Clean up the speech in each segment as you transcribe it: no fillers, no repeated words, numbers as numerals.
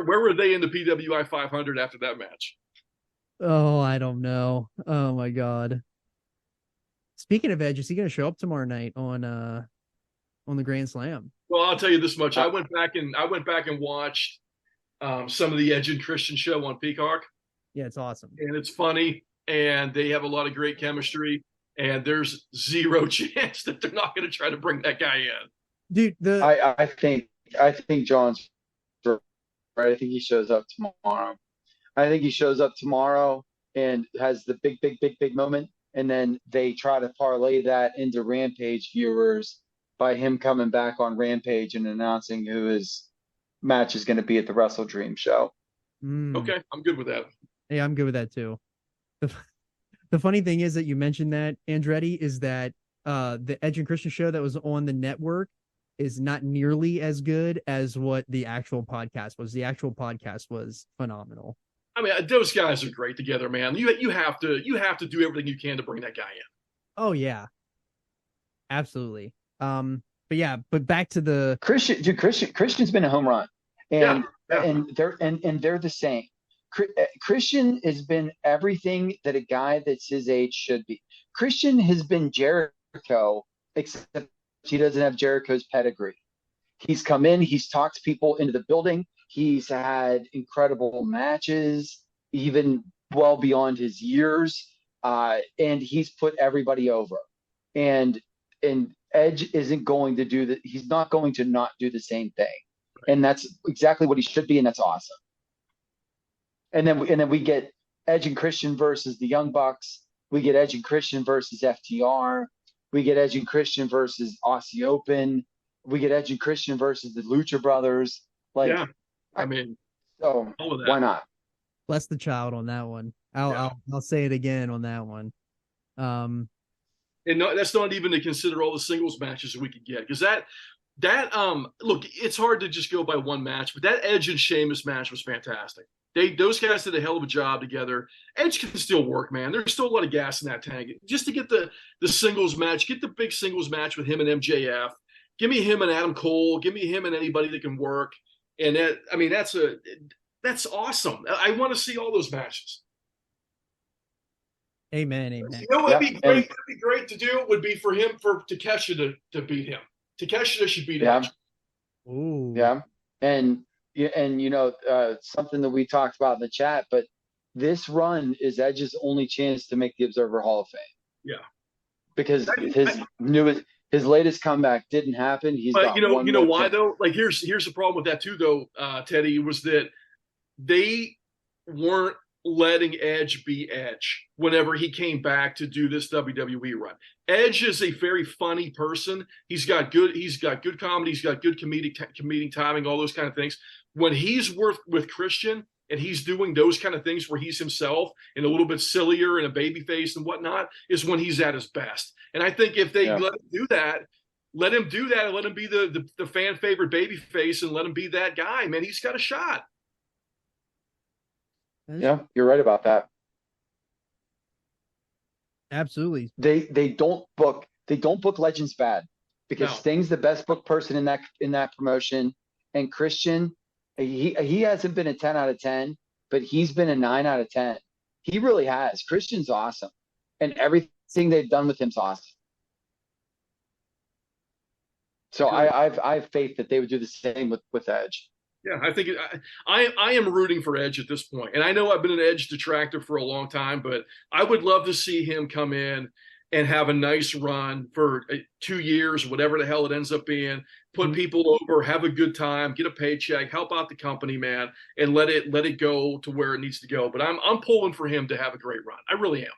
where were they in the PWI 500 after that match? Oh, I don't know. Oh my God. Speaking of Edge, is he going to show up tomorrow night on the Grand Slam? Well, I'll tell you this much. Uh, I went back and watched some of the Edge and Christian show on Peacock, Yeah, it's awesome. and it's funny, and they have a lot of great chemistry, and there's zero chance that they're not going to try to bring that guy in. Dude, the I think John's right. I think he shows up tomorrow. I think he shows up tomorrow and has the big moment, and then they try to parlay that into Rampage viewers by him coming back on Rampage and announcing who his match is going to be at the Wrestle Dream show. mm, Okay, I'm good with that. hey, I'm good with that too. The, the funny thing is that you mentioned that, Andretti, is that the Edge and Christian show that was on the network is not nearly as good as what the actual podcast was. The actual podcast was phenomenal. I mean, those guys are great together, man. You have to do everything you can to bring that guy in. Oh yeah, absolutely. But yeah, but back to the Christian's been a home run, Yeah, and yeah. they're the same. Christian has been everything that a guy that's his age should be. Christian has been Jericho, except he doesn't have Jericho's pedigree. He's come in, he's talked people into the building, he's had incredible matches, even well beyond his years, and he's put everybody over. And Edge isn't going to do that. He's not going to not do the same thing, and that's exactly what he should be, and that's awesome. And then we get Edge and Christian versus the Young Bucks. We get Edge and Christian versus FTR. We get Edge and Christian versus Aussie Open. We get Edge and Christian versus the Lucha Brothers. Like, Yeah. I mean, so all of why that. not? bless the child on that one. Yeah. I'll say it again on that one. Um, And no, that's not even to consider all the singles matches that we could get because that look, it's hard to just go by one match, but that Edge and Sheamus match was fantastic. Those guys did a hell of a job together. Edge can still work, man. There's still a lot of gas in that tank. Just to get the singles match, get the big singles match with him and MJF. Give me him and Adam Cole. Give me him and anybody that can work. And that, I mean, that's awesome. I want to see all those matches. amen, amen. You know what would Yeah, be great? and What would be great to do would be for him for Takeshita to beat him. Takeshita should beat yeah, Edge. Ooh, yeah, and something that we talked about in the chat, but this run is Edge's only chance to make the Observer Hall of Fame Yeah. because I, his latest comeback didn't happen. He's but got one you know more why chance. though? Like here's the problem with that too, though, Teddy, was that they weren't letting Edge be Edge whenever he came back to do this WWE run. Edge is a very funny person. He's got good comedy, he's got good comedic timing, all those kind of things. When he's with Christian and he's doing those kind of things where he's himself and a little bit sillier and a baby face and whatnot, is when he's at his best. And I think if they Yeah, let him do that, let him do that and let him be the fan favorite baby face and let him be that guy, man, he's got a shot. that is yeah, you're right about that. absolutely. They don't book Legends bad because No. Sting's the best book person in that promotion, and Christian, he hasn't been a 10 out of 10, but he's been a 9 out of 10. He really has. Christian's awesome, and everything they've done with him's awesome. So Agreed. I have faith that they would do the same with Edge. Yeah, I think I am rooting for Edge at this point, and I know I've been an Edge detractor for a long time, but I would love to see him come in and have a nice run for 2 years, whatever the hell it ends up being. Put Mhm. people over, have a good time, get a paycheck, help out the company, man, and let it go to where it needs to go. But I'm pulling for him to have a great run. I really am.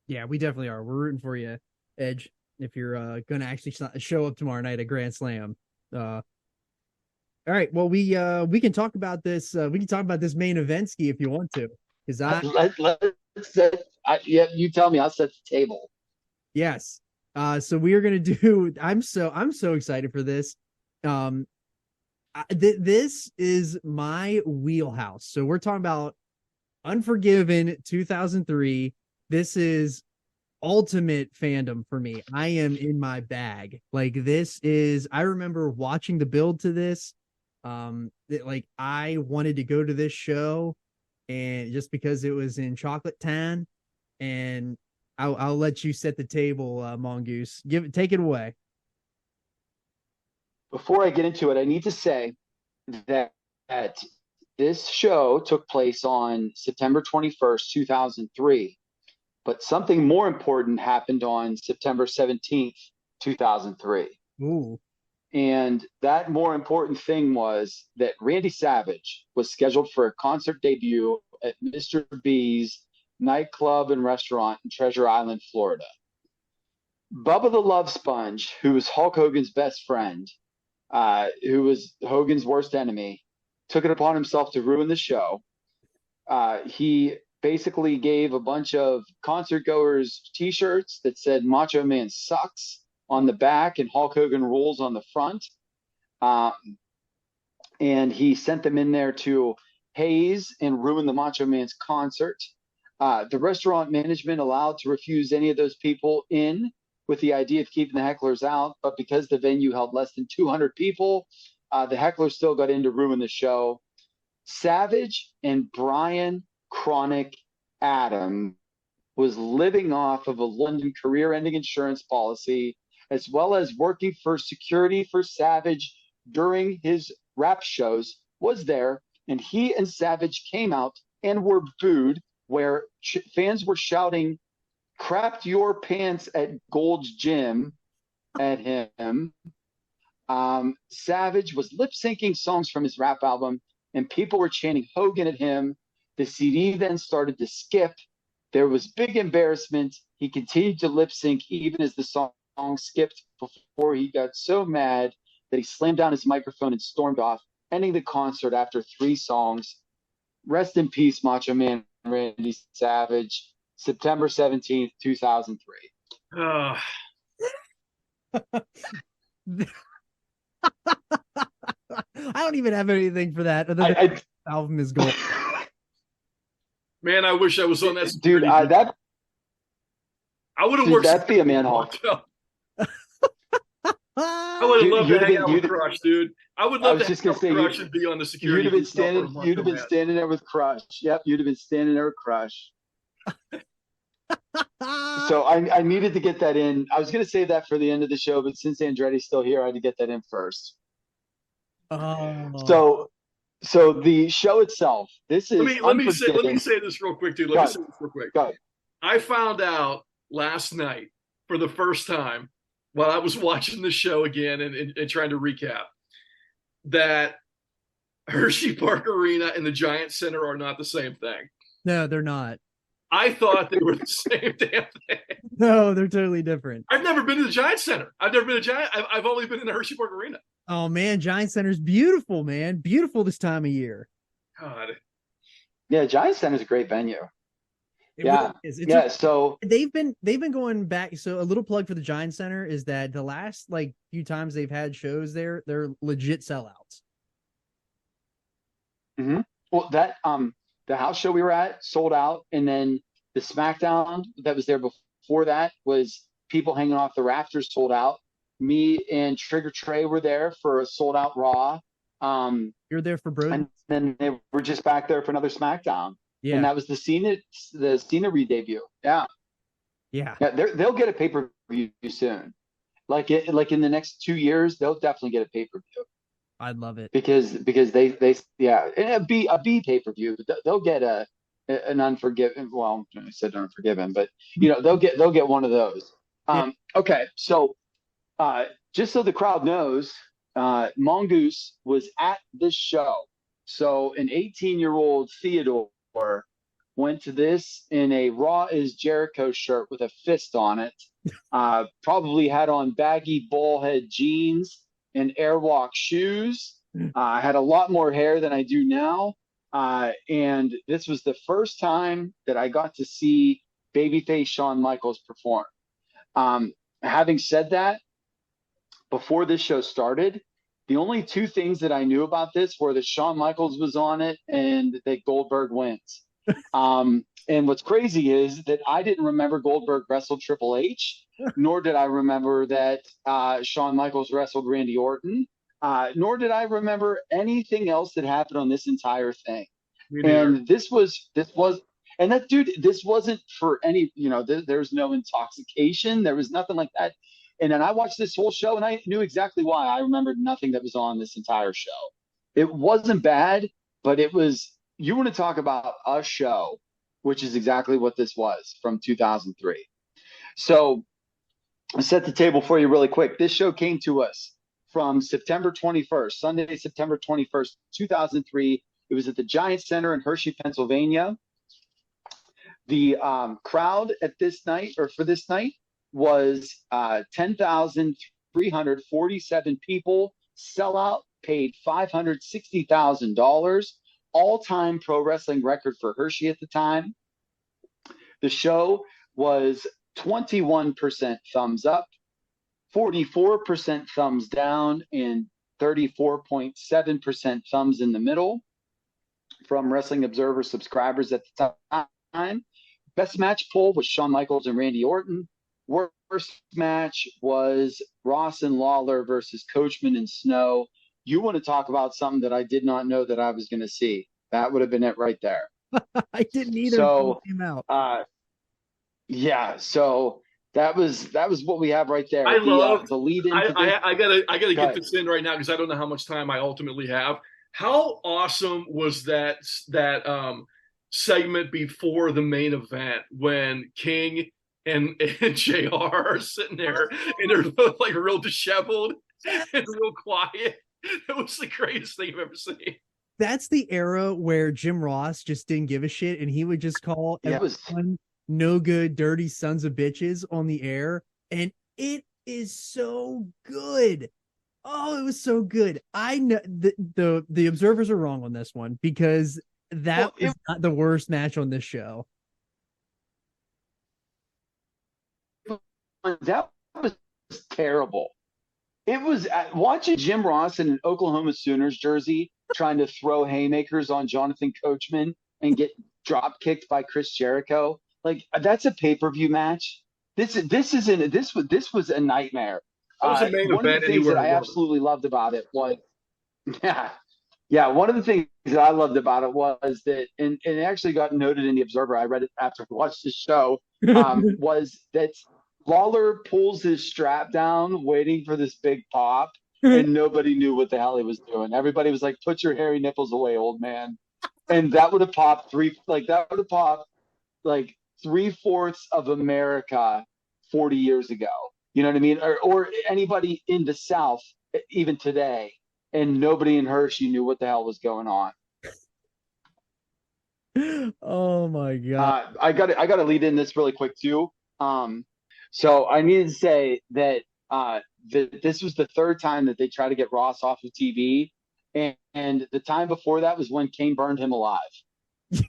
Yeah, we definitely are. We're rooting for you, Edge. If you're gonna actually show up tomorrow night at Grand Slam. All right. Well, we can talk about this. We can talk about this main event ski if you want to, because Let's set, yeah, you tell me. I'll set the table. yes. So we are gonna do. I'm so excited for this. Um, this is my wheelhouse. So we're talking about Unforgiven 2003. This is ultimate fandom for me. I am in my bag. Like this is. I remember watching the build to this. Like I wanted to go to this show, and just because it was in Chocolate Town, and I'll let you set the table, Mongoose. Take it away. Before I get into it, I need to say that, this show took place on September 21st, 2003, but something more important happened on September 17th, 2003. Ooh. And that more important thing was that Randy Savage was scheduled for a concert debut at Mr. B's nightclub and restaurant in Treasure Island, Florida. Bubba the Love Sponge, who was Hulk Hogan's best friend, who was Hogan's worst enemy, took it upon himself to ruin the show. He basically gave a bunch of concert goers T-shirts that said Macho Man sucks on the back and Hulk Hogan rules on the front. And he sent them in there to haze and ruin the Macho Man's concert. The restaurant management allowed to refuse any of those people in with the idea of keeping the hecklers out. But because the venue held less than 200 people, the hecklers still got in to ruin the show. Savage and Brian Chronic Adam was living off of a London career-ending insurance policy, as well as working for security for Savage during his rap shows, was there, and he and Savage came out and were booed, where fans were shouting, "Crapped your pants at Gold's Gym" at him. Savage was lip-syncing songs from his rap album, and people were chanting Hogan at him. The CD then started to skip. There was big embarrassment. He continued to lip-sync even as the song skipped before he got so mad that he slammed down his microphone and stormed off, ending the concert after 3 songs. Rest in peace, Macho Man Randy Savage. September 17th, 2003. I don't even have anything for that. The album is gold. Man, I wish I was on that. Dude, I would have worked. That'd be a man-hawk. I would have loved to hang out with Crush, dude. I would love to hang out with Crush and be on the security. You'd have been standing there with Crush. Yep, you'd have been standing there with Crush. So I needed to get that in. I was going to save that for the end of the show, but since Andretti's still here, I had to get that in first. Oh. So the show itself, this is let me say this real quick, dude. Let me say this real quick. Go ahead. I found out last night for the first time while I was watching the show again and trying to recap that Hershey Park Arena and the Giant Center are not the same thing. No, they're not. I thought they were the same damn thing. No, they're totally different. I've never been to the Giant Center. I've only been in the Hershey Park Arena. Oh man, Giant Center's beautiful, man. Beautiful this time of year. God. Yeah, Giant Center's a great venue. So they've been going back. So a little plug for the Giant Center is that the last few times they've had shows there, they're legit sellouts. Mm-hmm. Well, that the house show we were at sold out, and then the SmackDown that was there before that was people hanging off the rafters, sold out. Me and Trigger Trey were there for a sold out Raw. You're there for Brody, and then they were just back there for another SmackDown. Yeah, and that was the Cena re-debut. Yeah. They'll get a pay-per-view soon. Like in the next 2 years, they'll definitely get a pay-per-view. I'd love it because they and a B pay-per-view. They'll get an Unforgiven. Well, I said Unforgiven, but they'll get one of those. Okay, so just so the crowd knows, Mongoose was at this show. So an 18-year-old Theodore went to this in a Raw is Jericho shirt with a fist on it. Probably had on baggy ballhead jeans and Airwalk shoes. Had a lot more hair than I do now. And this was the first time that I got to see babyface Shawn Michaels perform. Having said that, before this show started, the only 2 things that I knew about this were that Shawn Michaels was on it and that Goldberg wins. And what's crazy is that I didn't remember Goldberg wrestled Triple H, nor did I remember that Shawn Michaels wrestled Randy Orton. Nor did I remember anything else that happened on this entire thing. Me neither. And and that dude, this wasn't for any, there's no intoxication. There was nothing like that. And then I watched this whole show and I knew exactly why. I remembered nothing that was on this entire show. It wasn't bad, but you want to talk about a show, which is exactly what this was from 2003. So I'll set the table for you really quick. This show came to us from September 21st, Sunday, September 21st, 2003. It was at the Giant Center in Hershey, Pennsylvania. The crowd at this night, or for this night, was 10,347 people. Sellout, paid $560,000. All-time pro wrestling record for Hershey at the time. The show was 21% thumbs up, 44% thumbs down, and 34.7% thumbs in the middle from Wrestling Observer subscribers at the time. Best match poll was Shawn Michaels and Randy Orton. Worst match was Ross and Lawler versus Coachman and Snow. You want to talk about something that I did not know that I was going to see. That would have been it right there. I didn't either. So, came out. Yeah, so that was what we have right there. I love the lead into I gotta get this in right now because I don't know how much time I ultimately have. How awesome was that segment before the main event when King and JR are sitting there and they're both like real disheveled and real quiet. It was the greatest thing I've ever seen. That's the era where Jim Ross just didn't give a shit and he would just call everyone no good, dirty sons of bitches on the air. And it is so good. Oh, it was so good. I know the observers are wrong on this one because that was not the worst match on this show. That was terrible. It was watching Jim Ross in an Oklahoma Sooners jersey trying to throw haymakers on Jonathan Coachman and get drop kicked by Chris Jericho. Like that's a pay-per-view match. This was a nightmare. That was a main one event of the things that I absolutely loved about it was one of the things that I loved about it was that, and it actually got noted in the Observer. I read it after I watched the show. Was that Lawler pulls his strap down, waiting for this big pop, and nobody knew what the hell he was doing. Everybody was like, "Put your hairy nipples away, old man," and that would have popped like 3/4 of America 40 years ago. You know what I mean? Or anybody in the South, even today, and nobody in Hershey knew what the hell was going on. Oh my god! I got to lead in this really quick too. So I needed to say that this was the third time that they tried to get Ross off of TV, and the time before that was when Kane burned him alive,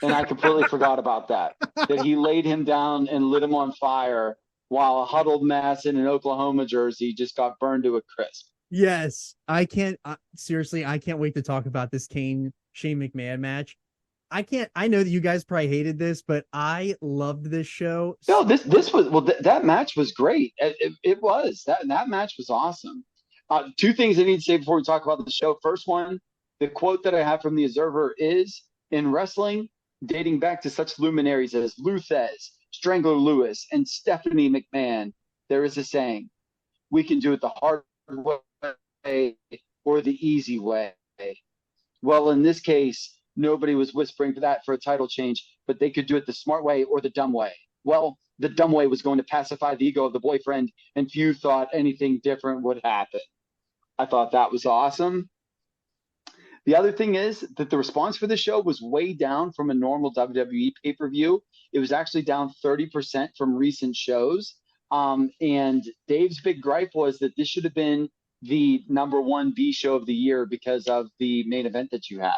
and I completely forgot about that. That he laid him down and lit him on fire while a huddled mass in an Oklahoma jersey just got burned to a crisp. Yes, I can't seriously. I can't wait to talk about this Shane McMahon match. I know that you guys probably hated this, but I loved this show. No, this was that match was great. It was that match was awesome. Two things I need to say before we talk about the show. First one, the quote that I have from the Observer is, in wrestling, dating back to such luminaries as Luthez, Strangler Lewis, and Stephanie McMahon, there is a saying: we can do it the hard way or the easy way. Well, in this case, nobody was whispering for that for a title change, but they could do it the smart way or the dumb way. Well, the dumb way was going to pacify the ego of the boyfriend, and few thought anything different would happen. I thought that was awesome. The other thing is that the response for the show was way down from a normal WWE pay-per-view. It was actually down 30% from recent shows. And Dave's big gripe was that this should have been the number one B show of the year because of the main event that you had.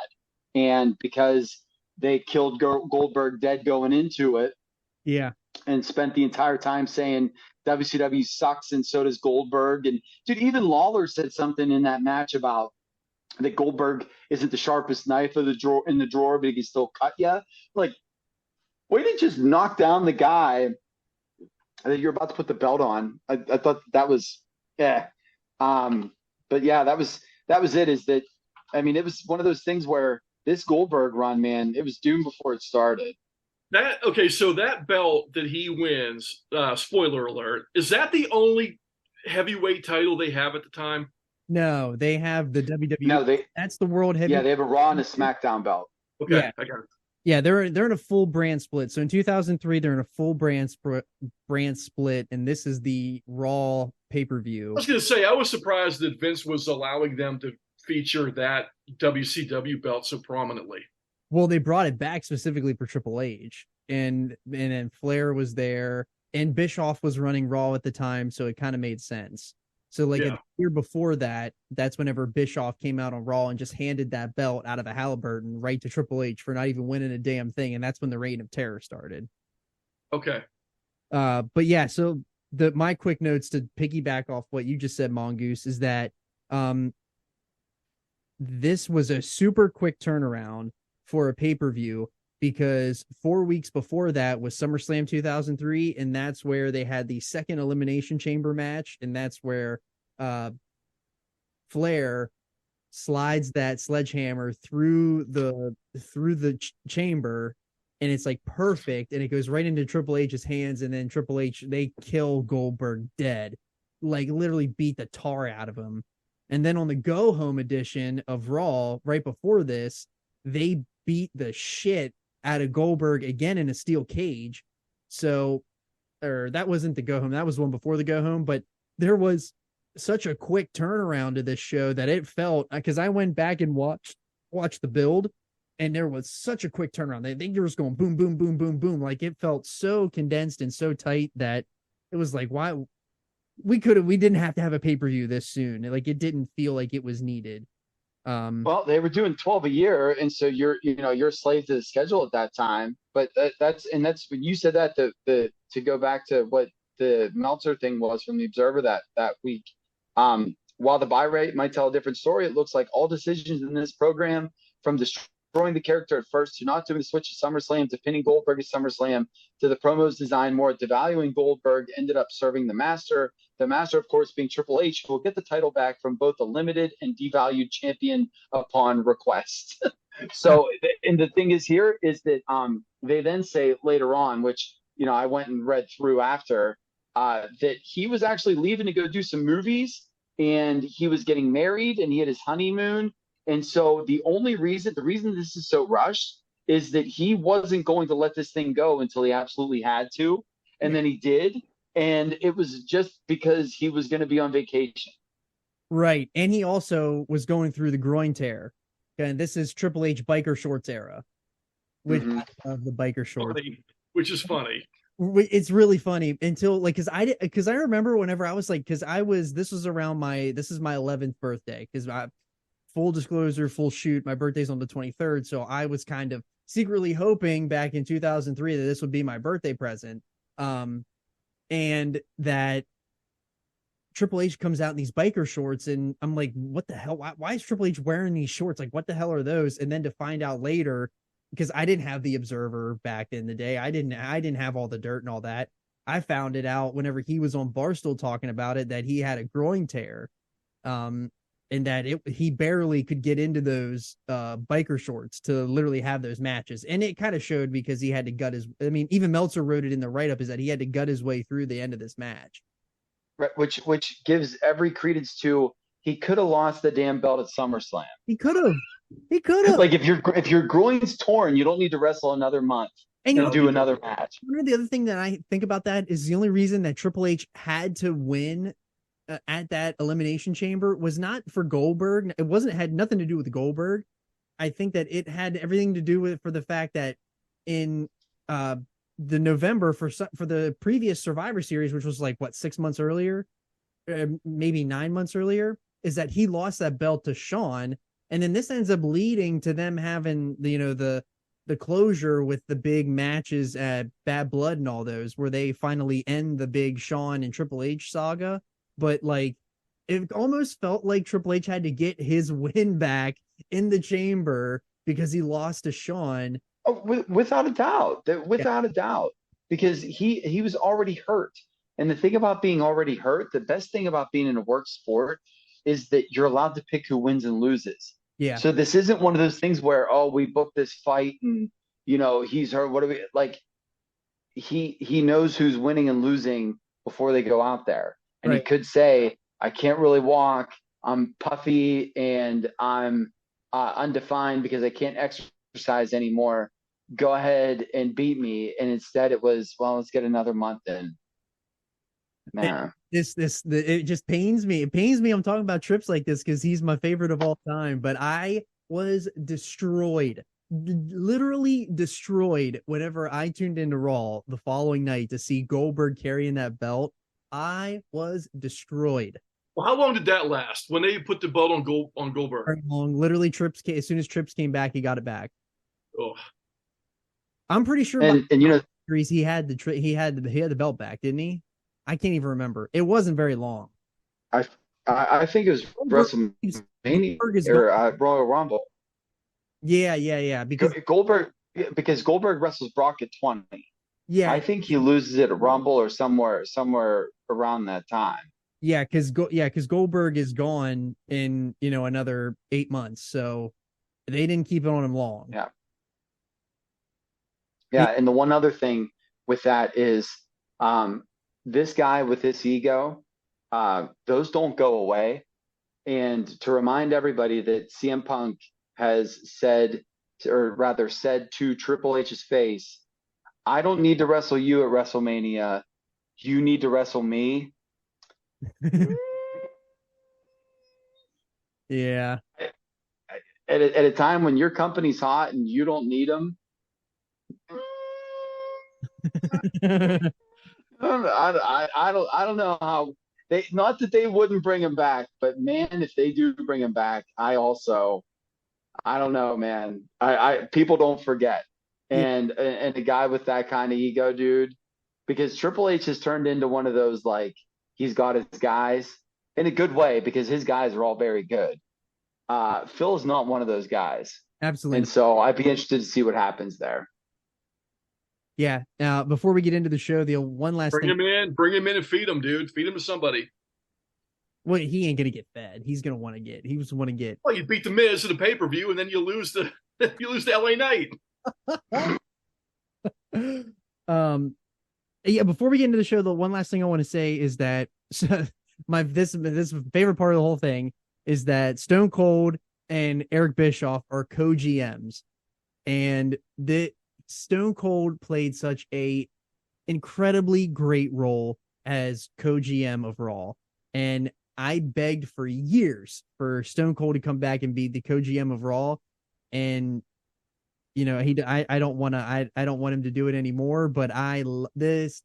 And because they killed Goldberg dead going into it. Yeah. And spent the entire time saying WCW sucks and so does Goldberg. And dude, even Lawler said something in that match about that Goldberg isn't the sharpest knife in the drawer, but he can still cut you. Like, way to just knock down the guy that you're about to put the belt on. I thought that was, yeah. But yeah, that was that was it. Is that, I mean, it was one of those things where this Goldberg run, man, it was doomed before it started. That okay, so that belt that he wins, spoiler alert, is that the only heavyweight title they have at the time? No, they have the WWE. No, they That's the world yeah, heavy. they have a Raw and a SmackDown belt. Okay, Yeah, I got it. yeah, they're in a full brand split. So in 2003, they're in a full brand split, and this is the Raw pay per I view. was going to say I was surprised that Vince was allowing them to feature that WCW belt so prominently. Well, they brought it back specifically for Triple H, and then Flair was there, and Bischoff was running Raw at the time, so it kind of made sense. So like a Yeah. year before that, that's whenever Bischoff came out on Raw and just handed that belt out of a Halliburton right to Triple H for not even winning a damn thing, and that's when the Reign of Terror started. Okay. But yeah, so the my quick notes to piggyback off what you just said, Mongoose, is that um this was a super quick turnaround for a pay-per-view because 4 weeks before that was SummerSlam 2003, and that's where they had the second Elimination Chamber match, and that's where uh Flair slides that sledgehammer through the chamber, and it's like perfect, and it goes right into Triple H's hands, and then Triple H, they kill Goldberg dead, like literally beat the tar out of him. And then on the go home edition of Raw, right before this, they beat the shit out of Goldberg again in a steel cage. So, or that wasn't the go home, that was one before the go home, but there was such a quick turnaround to this show that it felt, because I went back and watched the build, and there was such a quick turnaround. They were just going boom, boom, boom, boom, boom. Like it felt so condensed and so tight that it was like, why we didn't have to have a pay-per-view this soon. Like it didn't feel like it was needed. Well, they were doing 12 a year, and so you're a slave to the schedule at that time. But that's when you said that the to go back to what the Meltzer thing was from the Observer that week. While the buy rate might tell a different story, it looks like all decisions in this program, from destroying the character at first to not doing the switch to SummerSlam to pinning Goldberg at SummerSlam to the promos designed more devaluing Goldberg, ended up serving the master. The master, of course, being Triple H, who will get the title back from both a limited and devalued champion upon request. So, and the thing is here is that they then say later on, which I went and read through after, that he was actually leaving to go do some movies, and he was getting married, and he had his honeymoon. And so the reason this is so rushed is that he wasn't going to let this thing go until he absolutely had to. And then he did. And it was just because he was going to be on vacation. Right. And he also was going through the groin tear. And this is Triple H biker shorts era, which of the biker shorts. Funny, which is funny. It's really funny until like because I remember whenever I was like, because this was around this is my 11th birthday, because full disclosure, full shoot, my birthday's on the 23rd, so I was kind of secretly hoping back in 2003 that this would be my birthday present, and that Triple H comes out in these biker shorts, and I'm like, what the hell? Why is Triple H wearing these shorts? Like, what the hell are those? And then to find out later, because I didn't have the Observer back in the day, I didn't have all the dirt and all that. I found it out whenever he was on Barstool talking about it, that he had a groin tear, and that he barely could get into those biker shorts to literally have those matches. And it kind of showed because he had to gut even Meltzer wrote it in the write-up, is that he had to gut his way through the end of this match. Right, which gives every credence to, he could have lost the damn belt at SummerSlam. He could have. Like if your groin's torn, you don't need to wrestle another month and do another match. The other thing that I think about that is the only reason that Triple H had to win at that Elimination Chamber was not for Goldberg. It had nothing to do with Goldberg. I think that it had everything to do with for the fact that in the November for the previous Survivor Series, which was like 6 months earlier, maybe 9 months earlier, is that he lost that belt to Shawn, and then this ends up leading to them having the closure with the big matches at Bad Blood and all those, where they finally end the big Shawn and Triple H saga. But like, it almost felt like Triple H had to get his win back in the chamber because he lost to Shawn. Oh, without a doubt, a doubt, because he was already hurt. And the thing about being already hurt, the best thing about being in a work sport is that you're allowed to pick who wins and loses. Yeah. So this isn't one of those things where, oh, we booked this fight and he's her. What do we like? He knows who's winning and losing before they go out there, and he Right. could say, I can't really walk. I'm puffy and I'm undefined because I can't exercise anymore. Go ahead and beat me. And instead, it was, well, let's get another month in. Man, It just pains me. It pains me. I'm talking about Trips like this because he's my favorite of all time. But I was destroyed, literally destroyed whenever I tuned into Raw the following night to see Goldberg carrying that belt. I was destroyed. Well, how long did that last? When they put the belt on Goldberg? Very long. Literally, Trips as soon as Trips came back, he got it back. Oh. I'm pretty sure. and he had the belt back, didn't he? I can't even remember. It wasn't very long. I think it was WrestleMania or Royal Rumble. Yeah. Because Goldberg wrestles Brock at 20. Yeah, I think he loses it at Rumble or somewhere around that time. Yeah, because Goldberg is gone in another 8 months, so they didn't keep it on him long. Yeah, and the one other thing with that is, this guy with this ego, those don't go away. And to remind everybody that CM Punk has said to Triple H's face, I don't need to wrestle you at WrestleMania. You need to wrestle me. Yeah. At a time when your company's hot and you don't need them. I don't know how they, not that they wouldn't bring him back, but man, if they do bring him back, I don't know, man. People don't forget. And a guy with that kind of ego, dude, because Triple H has turned into one of those, like, he's got his guys in a good way because his guys are all very good. Phil is not one of those guys. Absolutely. And so I'd be interested to see what happens there. Yeah. Now, before we get into the show, the one last thing. Bring him in and feed him, dude. Feed him to somebody. Well, he ain't gonna get fed. He's gonna want to get. He was want to get. Well, you beat the Miz at a pay-per-view, and then you lose the LA Knight. Yeah. Before we get into the show, the one last thing I want to say is that this favorite part of the whole thing is that Stone Cold and Eric Bischoff are co-GMs, and the Stone Cold played such a incredibly great role as co-GM of Raw, and I begged for years for Stone Cold to come back and be the co-GM of Raw, and I don't want him to do it anymore. But this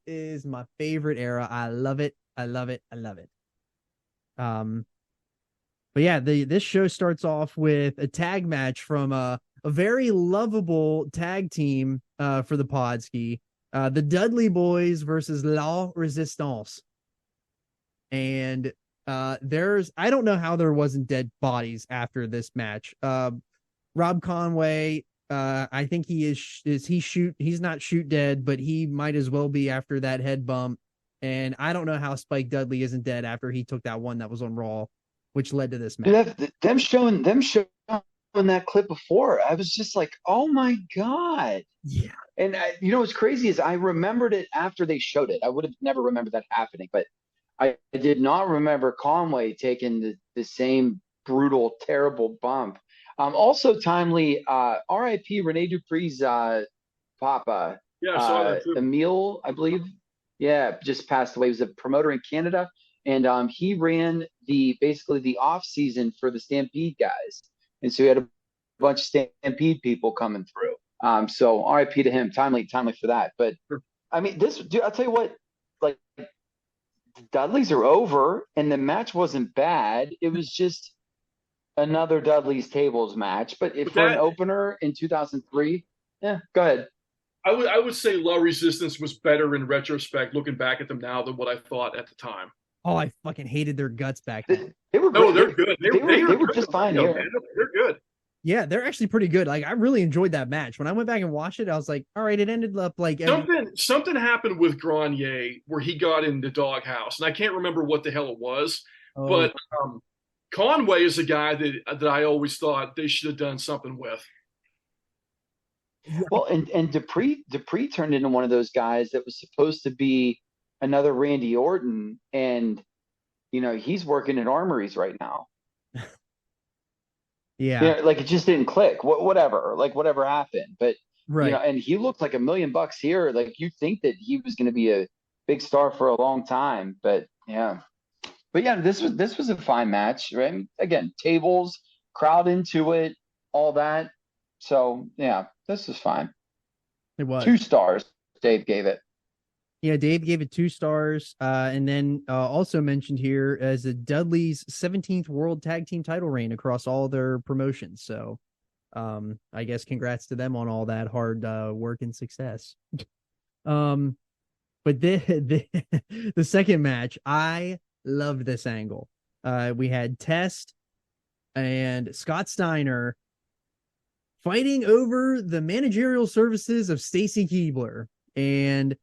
is my favorite era. I love it. But yeah, this show starts off with a tag match from a very lovable tag team for the Podski, the Dudley Boys versus La Resistance. And I don't know how there wasn't dead bodies after this match. Rob Conway, I think he's not shoot dead, but he might as well be after that head bump. And I don't know how Spike Dudley isn't dead after he took that one that was on Raw, which led to this match. Them showing that clip before, I was just like, oh my God. Yeah. And what's crazy is I remembered it after they showed it. I would have never remembered that happening, but I did not remember Conway taking the same brutal, terrible bump. Also timely, R.I.P. Rene Dupree's papa. Yeah, I saw that too. Emile, I believe. Yeah, just passed away. He was a promoter in Canada, and he ran basically the off season for the Stampede guys, and so he had a bunch of Stampede people coming through. So R.I.P. to him. Timely for that. But I mean, I'll tell you what, like, the Dudleys are over, and the match wasn't bad. It was just another Dudley's Tables match, but for an opener in 2003, yeah, go ahead. I would say La Resistance was better in retrospect, looking back at them now, than what I thought at the time. Oh, I fucking hated their guts back then. They were they're good. They were just fine here. They're good. Yeah, they're actually pretty good. Like, I really enjoyed that match. When I went back and watched it, I was like, all right, it ended up like something happened with Grenier where he got in the doghouse, and I can't remember what the hell it was. Oh, But Conway is a guy that I always thought they should have done something with. Well, and Dupree turned into one of those guys that was supposed to be another Randy Orton, and he's working in armories right now. yeah, Like it just didn't click. Whatever happened, but right. and he looked like $1 million here. Like you think that he was going to be a big star for a long time, but yeah. But yeah, this was a fine match, right? Again, tables, crowd into it, all that. So yeah, this was fine. It was. 2 stars. Dave gave it. Yeah, Dave gave it 2 stars. And then also mentioned here as a Dudley's 17th World Tag Team title reign across all their promotions. So I guess congrats to them on all that hard work and success. But the second match, I loved this angle. We had Test and Scott Steiner fighting over the managerial services of Stacy Keibler. And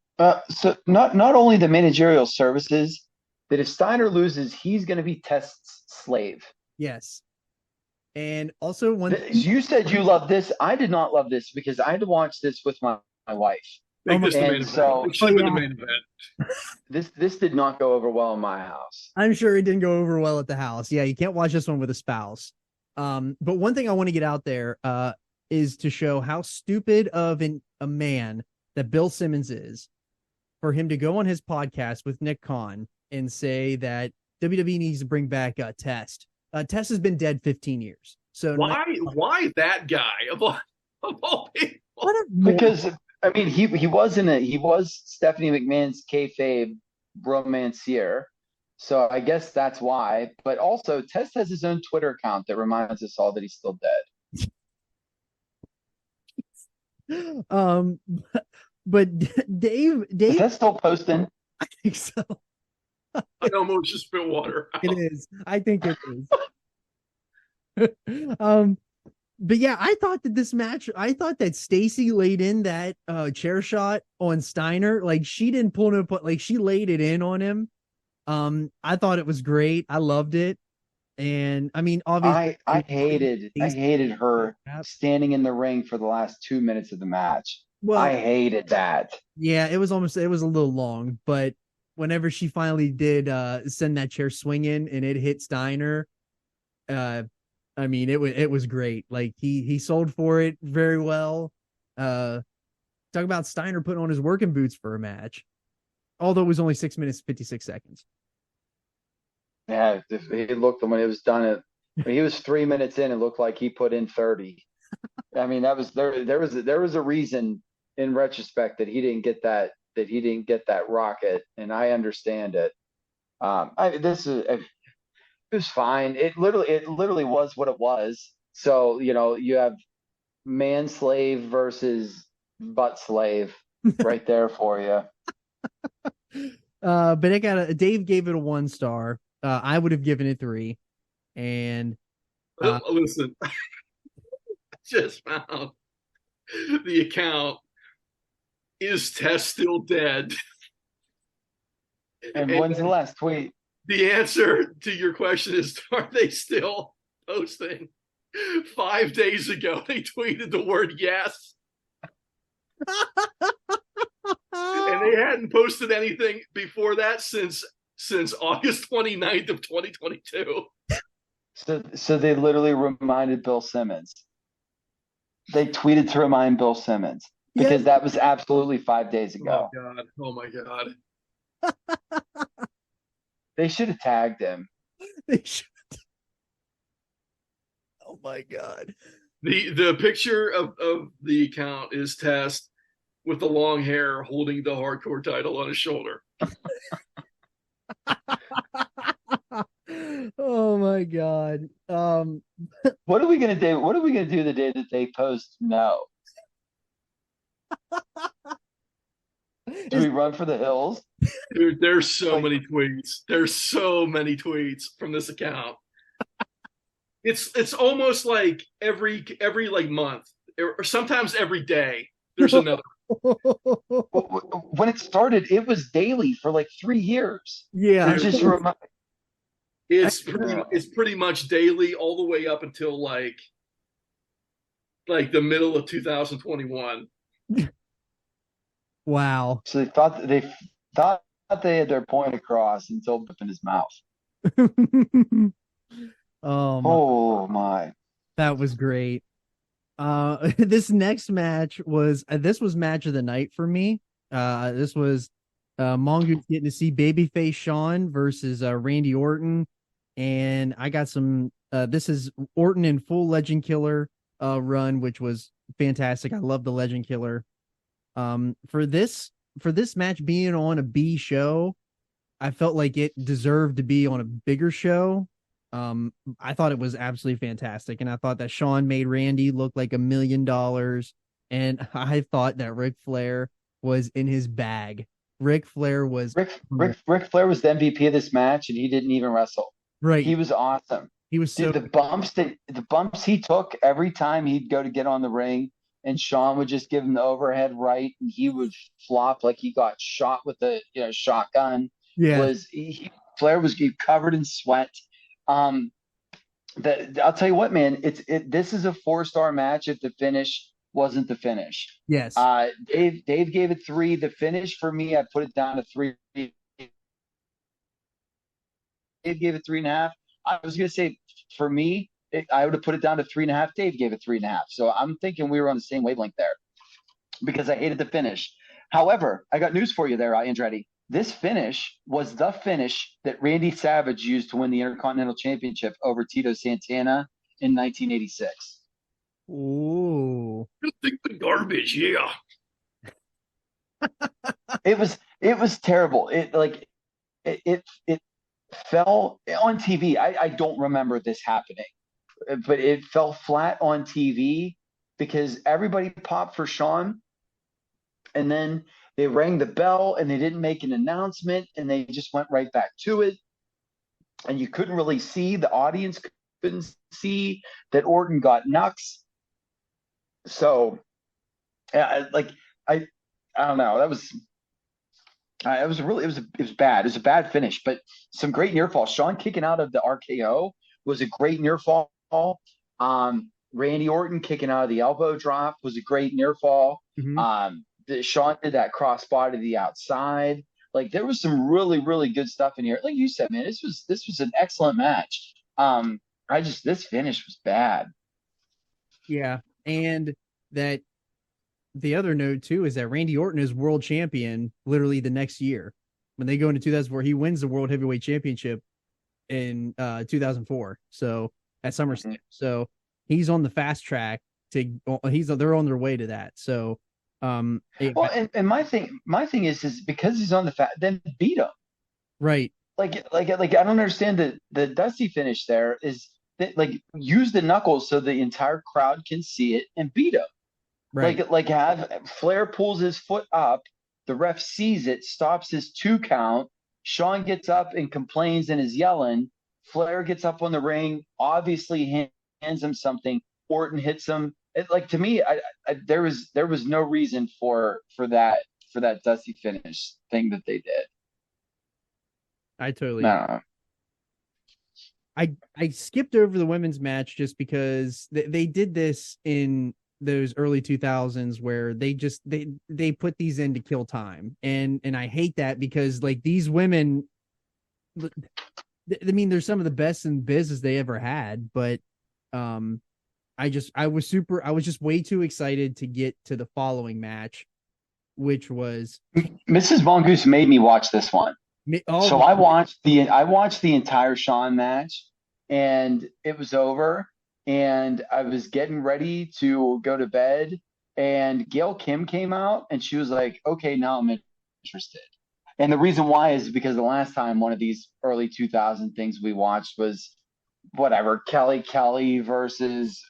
So not only the managerial services, that if Steiner loses, he's going to be Test's slave. yes. And also You said you love this. I did not love this because I had to watch this with my wife. Make this the main event. It should have been the main event. This did not go over well in my house. I'm sure it didn't go over well at the house. Yeah, you can't watch this one with a spouse. But one thing I want to get out there is to show how stupid of a man that Bill Simmons is for him to go on his podcast with Nick Khan and say that WWE needs to bring back Test. Test has been dead 15 years. So why that guy of all people? Because I mean he was Stephanie McMahon's kayfabe romancier. So I guess that's why. But also Test has his own Twitter account that reminds us all that he's still dead. But Dave is that still posting? I think so. I almost just spit water out. It is. I think it is. But yeah, I thought that Stacy laid in that chair shot on Steiner. Like she didn't pull no, like she laid it in on him. I thought it was great. I loved it. And I mean, obviously I hated her standing in the ring for the last 2 minutes of the match. Well, I hated that. Yeah, it was a little long, but whenever she finally did send that chair swinging and it hit Steiner, I mean, it was great. Like he sold for it very well. Talk about Steiner putting on his working boots for a match, although it was only 6 minutes 56 seconds. Yeah, he looked when it was done. When he was 3 minutes in, it looked like he put in 30. I mean, that was there was a reason in retrospect that he didn't get that rocket, and I understand it. It was fine. It literally was what it was. So you have man slave versus butt slave right there for you. But Dave gave it a 1 star. I would have given it 3. And listen, I just found the account. Is Test still dead? And when's the last tweet? The answer to your question is, are they still posting? 5 days ago, they tweeted the word yes. And they hadn't posted anything before that since August 29th of 2022. So they literally reminded Bill Simmons. They tweeted to remind Bill Simmons because that was absolutely 5 days ago. Oh my God. They should have tagged him. They should. Oh my God. The picture of the account is Test with the long hair holding the hardcore title on his shoulder. Oh my God. What are we gonna do? What are we gonna do the day that they post no? Do we run for the hills? Dude, there's so many tweets. There's so many tweets from this account. It's almost like every like month or sometimes every day there's another. When it started, it was daily for like 3 years. Yeah. It's pretty much daily all the way up until like the middle of 2021. Wow. So they thought they had their point across until in his mouth. um, Oh my! that was great. This next match was match of the night for me. This was Mongoose getting to see Babyface Sean versus Randy Orton, and I got some. This is Orton in full Legend Killer run, which was fantastic. I love the Legend Killer. For this match being on a B show, I felt like it deserved to be on a bigger show. I thought it was absolutely fantastic, and I thought that Sean made Randy look like $1 million, and I thought that Ric Flair was in his bag. Ric Flair was Ric Flair was the MVP of this match, and he didn't even wrestle. right. He was awesome. He was Dude, so the bumps he took every time he'd go to get on the ring, and Sean would just give him the overhead right, and he would flop like he got shot with a shotgun. yeah. Flair was covered in sweat. Um, I'll tell you what, man, this is a 4-star match if the finish wasn't the finish. Yes. Dave gave it 3. The finish for me, I put it down to 3. Dave gave it 3.5. I was gonna say for me, I would have put it down to 3.5. Dave gave it 3.5. So I'm thinking we were on the same wavelength there because I hated the finish. However, I got news for you there, Andretti. This finish was the finish that Randy Savage used to win the Intercontinental Championship over Tito Santana in 1986. Ooh. I think the garbage, yeah. It was terrible. It fell on TV. I don't remember this happening, but it fell flat on TV because everybody popped for Sean, and then they rang the bell and they didn't make an announcement and they just went right back to it. And you couldn't really see, the audience couldn't see that Orton got knucks. So, I don't know. It was bad. It was a bad finish, but some great near falls. Sean kicking out of the RKO was a great near fall. Randy Orton kicking out of the elbow drop was a great near fall. Mhm. Sean did that crossbar to the outside. Like there was some really, really good stuff in here. Like you said, man, this was an excellent match. This finish was bad. Yeah. And that the other note too is that Randy Orton is world champion literally the next year. When they go into 2004, he wins the World Heavyweight Championship in 2004. So at SummerSlam. Mhm. So he's on the fast track they're on their way to that. So Well, and my thing is because he's on the then beat him. right. Like I don't understand the Dusty finish there is that, like, use the knuckles so the entire crowd can see it and beat him. Right. Like have Flair pulls his foot up, the ref sees it, stops his 2 count. Sean gets up and complains and is yelling. Flair gets up on the ring, obviously hands him something. Orton hits him. Like to me, there was no reason for that Dusty finish thing that they did. I totally No. I skipped over the women's match just because they did this in those early 2000s where they put these in to kill time, and I hate that because like these women, I mean, they're some of the best in business they ever had, but I was just way too excited to get to the following match, which was Mrs. Mongoose made me watch this one. oh So I watched the entire Sean match, and it was over, and I was getting ready to go to bed, and Gail Kim came out, and she was like, "Okay, now I'm interested." And the reason why is because the last time one of these early 2000 things we watched was whatever Kelly versus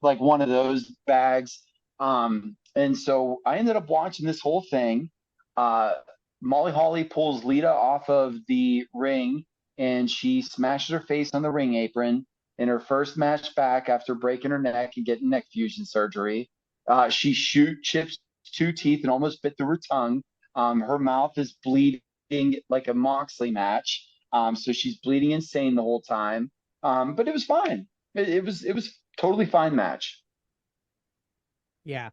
like one of those bags. And so I ended up watching this whole thing. Molly Holly pulls Lita off of the ring and she smashes her face on the ring apron in her first match back after breaking her neck and getting neck fusion surgery. She chips 2 teeth and almost bit through her tongue. Her mouth is bleeding like a Moxley match. So she's bleeding insane the whole time. But it was fine. It was totally fine match. Yeah,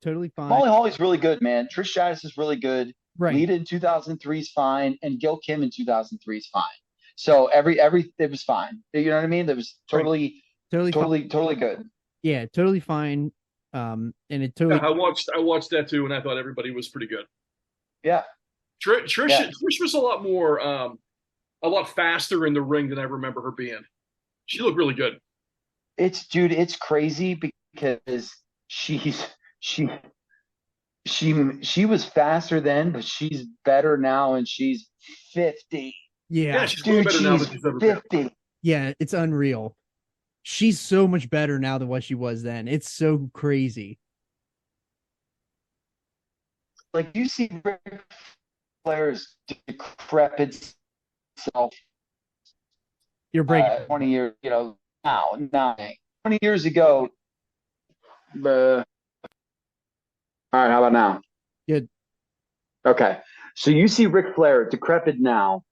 totally fine. Molly Holly's really good, man. Trish Stratus is really good. Right. Lita in 2003 is fine, and Gil Kim in 2003 is fine. So every it was fine. You know what I mean? It was totally, Totally fine. totally good. Yeah, totally fine. And it Yeah, totally. I watched that too, and I thought everybody was pretty good. Yeah. Trish was a lot more, a lot faster in the ring than I remember her being. She looked really good. It's crazy because she's she she was faster then, but she's better now, and she's 50. Yeah, She's way better now than she's ever been. 50. Yeah, it's unreal. She's so much better now than what she was then. It's so crazy. Like you see Ric Flair's decrepit self You're breaking. 20 years, now 20 years ago. All right, how about now? Good. Okay. So you see Ric Flair decrepit now,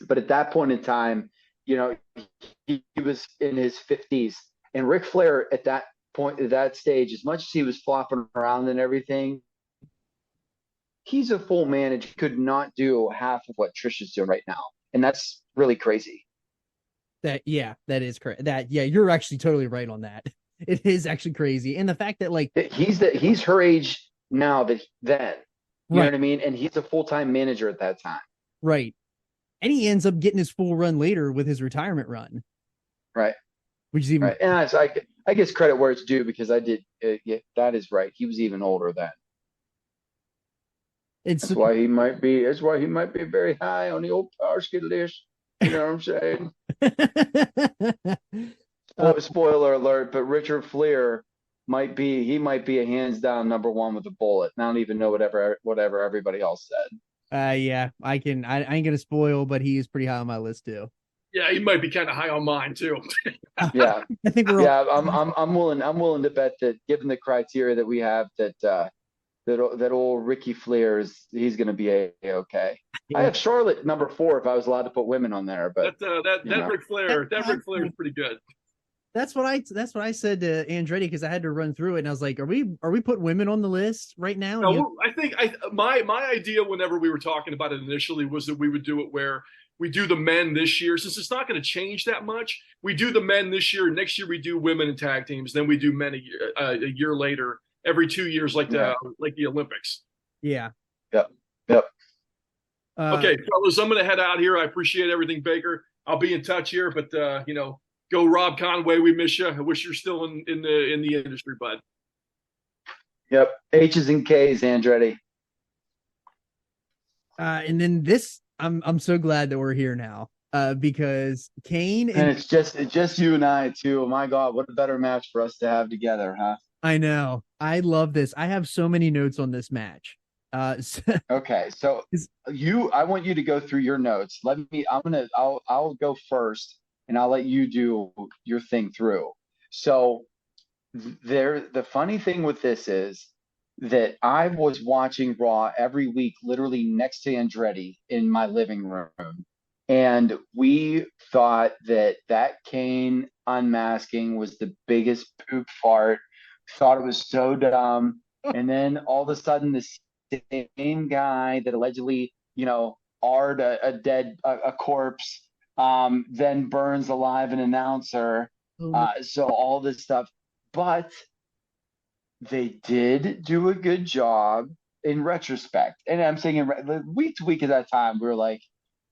but at that point in time, he was in his 50s. And Ric Flair at that point, at that stage, as much as he was flopping around and everything, he's a full man and could not do half of what Trish is doing right now. And that's really crazy. That is correct. You're actually totally right on that. It is actually crazy. And the fact that like he's her age now then. You know right. what I mean? And he's a full-time manager at that time. Right. And he ends up getting his full run later with his retirement run. Right. Which is even right. And I guess credit where it's due because I did. Yeah, that is right. He was even older then. That's why he might be. That's why he might be very high on the old Podski list. You know what I'm saying? Spoiler alert! But Richard Fleer might be a hands down number one with a bullet. And I don't even know whatever everybody else said. Yeah, I ain't gonna spoil, but he is pretty high on my list too. Yeah, he might be kind of high on mine too. Yeah, I think we're. Yeah, I'm willing to bet that given the criteria that we have, that old Ricky Flair he's going to be okay. Yeah. I have Charlotte number 4 if I was allowed to put women on there, but that Ric Flair is pretty good. That's what I said to Andretti because I had to run through it and I was like, are we putting women on the list right now? No, I think my idea whenever we were talking about it initially was that we would do it where we do the men this year since it's not going to change that much. We do the men this year. Next year we do women and tag teams. Then we do men a year later, every 2 years, like the Olympics. Yeah. Yep. Okay, fellas, I'm going to head out here. I appreciate everything, Baker. I'll be in touch here, but go Rob Conway. We miss you. I wish you're still in the industry, bud. Yep. H's and K's, Andretti. And then this, I'm so glad that we're here now. Because Kane and it's just you and I too. Oh my God, what a better match for us to have together, huh? I know. I love this. I have so many notes on this match. Okay, so I want you to go through your notes. I'll go first and I'll let you do your thing through. So the funny thing with this is that I was watching Raw every week, literally next to Andretti in my living room. And we thought that Kane unmasking was the biggest poop fart, thought it was so dumb. And then all of a sudden, the same guy that allegedly, R'd a corpse, then burns alive an announcer. So all this stuff. But they did do a good job in retrospect. And I'm saying week to week at that time, we were like,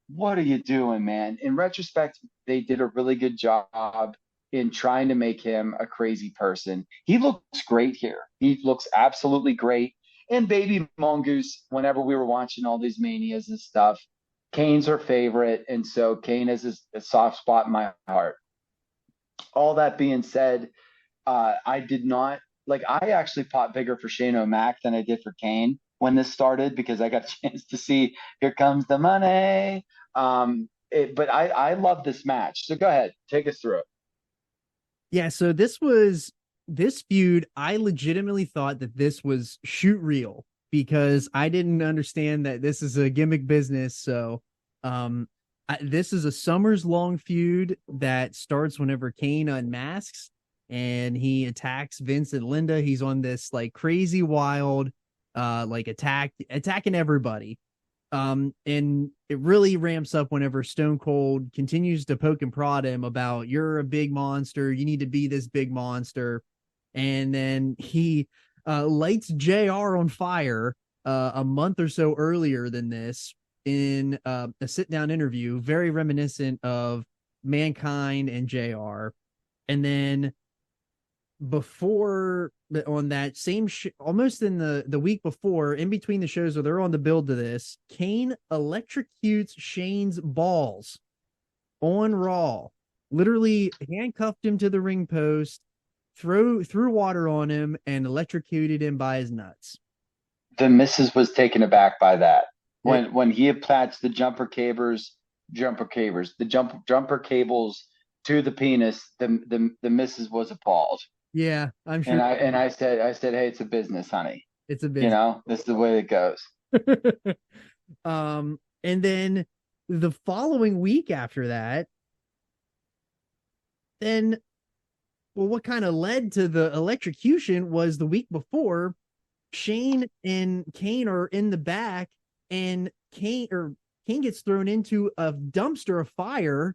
what are you doing, man? In retrospect, they did a really good job in trying to make him a crazy person. He looks great here. He looks absolutely great. And Baby Mongoose, whenever we were watching all these manias and stuff, Kane's her favorite. And so Kane has a soft spot in my heart. All that being said, I did not I actually popped bigger for Shane O'Mac than I did for Kane when this started because I got a chance to see Here Comes the Money. But I love this match. So go ahead, take us through it. Yeah, so this feud, I legitimately thought that this was shoot reel because I didn't understand that this is a gimmick business. So I This is a summers long feud that starts whenever Kane unmasks and he attacks Vince and Linda. He's on this like crazy wild like attacking everybody. And it really ramps up whenever Stone Cold continues to poke and prod him about, you're a big monster, you need to be this big monster. And then he lights JR on fire a month or so earlier than this in a sit down interview, very reminiscent of Mankind and JR. And then before, on that same almost in the week before, in between the shows where they're on the build to this, Kane electrocutes Shane's balls on Raw, literally handcuffed him to the ring post, threw water on him, and electrocuted him by his nuts. The missus was taken aback by that when he attached the jumper cables to the penis. The missus was appalled. Yeah, I'm sure. And I said, hey, it's a business, honey. It's a business. This is the way it goes. And then the following week after that, then, well, what kind of led to the electrocution was the week before, Shane and Kane are in the back, and Kane gets thrown into a dumpster of fire.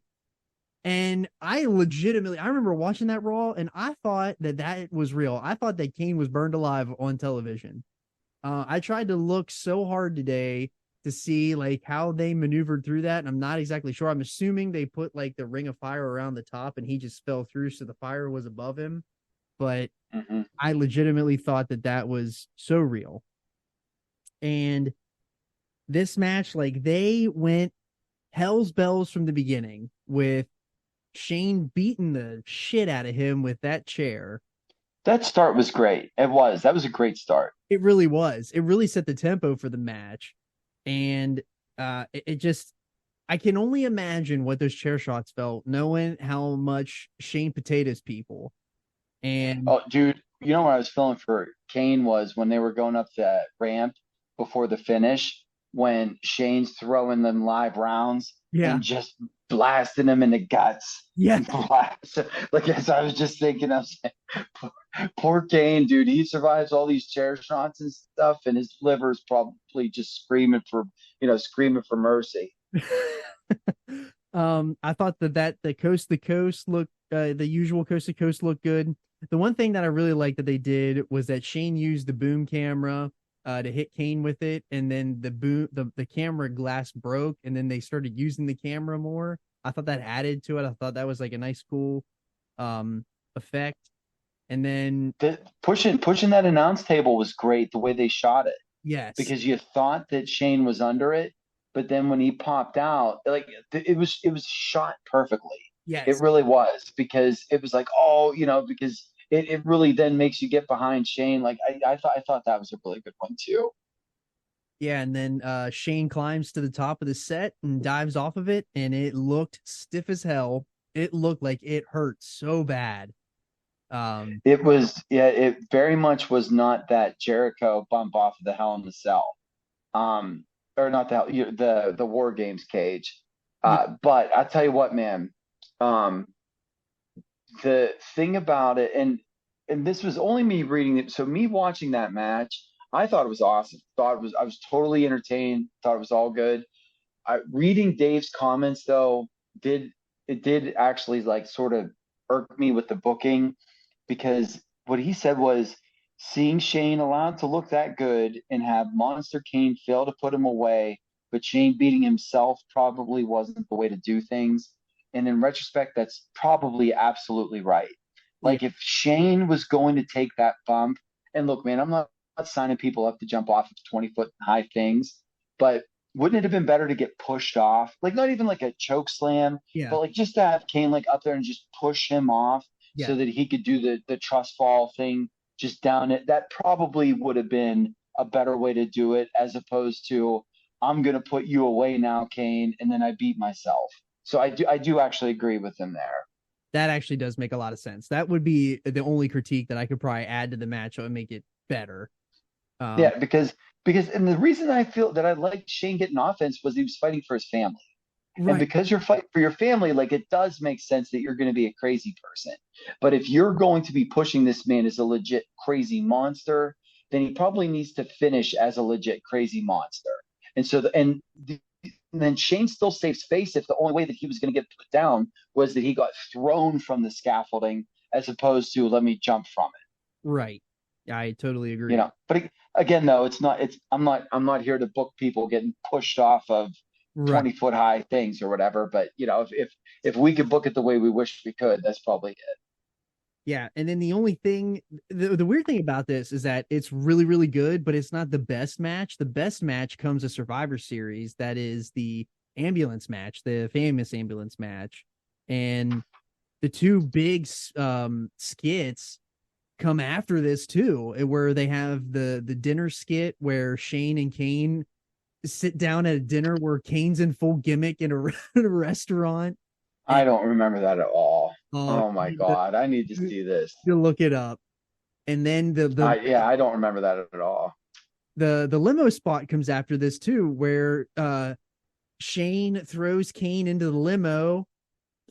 And I remember watching that Raw, and I thought that was real. I thought that Kane was burned alive on television. I tried to look so hard today to see like how they maneuvered through that, and I'm not exactly sure. I'm assuming they put like the ring of fire around the top, and he just fell through, so the fire was above him. But I legitimately thought that was so real. And this match, like, they went hell's bells from the beginning with Shane beating the shit out of him with that chair. That start was great. That was a great start. It really was. It really set the tempo for the match. And it just, I can only imagine what those chair shots felt, knowing how much Shane potatoes people. And oh, dude, you know what I was feeling for Kane was when they were going up the ramp before the finish, when Shane's throwing them live rounds and just blasting them in the guts. Yeah. Like, as I was just thinking, I was like, poor Kane, dude. He survives all these chair shots and stuff, and his liver's probably just screaming for mercy. I thought that the coast to coast looked, the usual coast to coast looked good. The one thing that I really liked that they did was that Shane used the boom camera to hit Kane with it, and then the camera glass broke, and then they started using the camera more. I thought that added to it. I thought that was like a nice, cool effect. And then pushing that announce table was great, the way they shot it. Yes, because you thought that Shane was under it, but then when he popped out, like, it was shot perfectly. Yes, it really was, because it was like, because it really then makes you get behind Shane. Like, I thought that was a really good one too. Yeah, and then Shane climbs to the top of the set and dives off of it, and it looked stiff as hell. It looked like it hurt so bad. It very much was not that Jericho bump off of the Hell in the Cell, or not the War Games cage. But I'll tell you what, man, the thing about it, and this was only me reading it, so me watching that match, I thought it was awesome. I was totally entertained. Thought it was all good. Reading Dave's comments though did actually like sort of irk me with the booking, because what he said was, seeing Shane allowed to look that good and have Monster Kane fail to put him away, but Shane beating himself probably wasn't the way to do things. And in retrospect, that's probably absolutely right. Like, if Shane was going to take that bump, and look, man, I'm not signing people up to jump off of 20-foot high things, but wouldn't it have been better to get pushed off? Like, not even like a choke slam, but like just to have Kane like up there and just push him off so that he could do the trust fall thing just down it. That probably would have been a better way to do it, as opposed to, I'm going to put you away now, Kane, and then I beat myself. So I do actually agree with him there. That actually does make a lot of sense. That would be the only critique that I could probably add to the match that would make it better. Because and the reason I feel that I liked Shane getting offense was he was fighting for his family. And Right. because you're fighting for your family, like it does make sense that you're going to be a crazy person. But if you're going to be pushing this man as a legit crazy monster, then he probably needs to finish as a legit crazy monster. And so, and then Shane still saves face if the only way that he was going to get put down was that he got thrown from the scaffolding as opposed to let me jump from it. Right. I totally agree. But again, though, I'm not here to book people getting pushed off of Right. 20-foot high things or whatever. But if we could book it the way we wish we could, that's probably it. Yeah, and then the only thing, the weird thing about this is that it's really, really good, but it's not the best match. The best match comes a Survivor Series. That is the ambulance match, the famous ambulance match, and the two big skits come after this too, where they have the dinner skit where Shane and Kane sit down at a dinner where Kane's in full gimmick in a, in a restaurant. I And don't remember that at all. uh, Oh my God, I need to see this. you look it up. And then Yeah, I don't remember that at all. the limo spot comes after this too, where Shane throws Kane into the limo,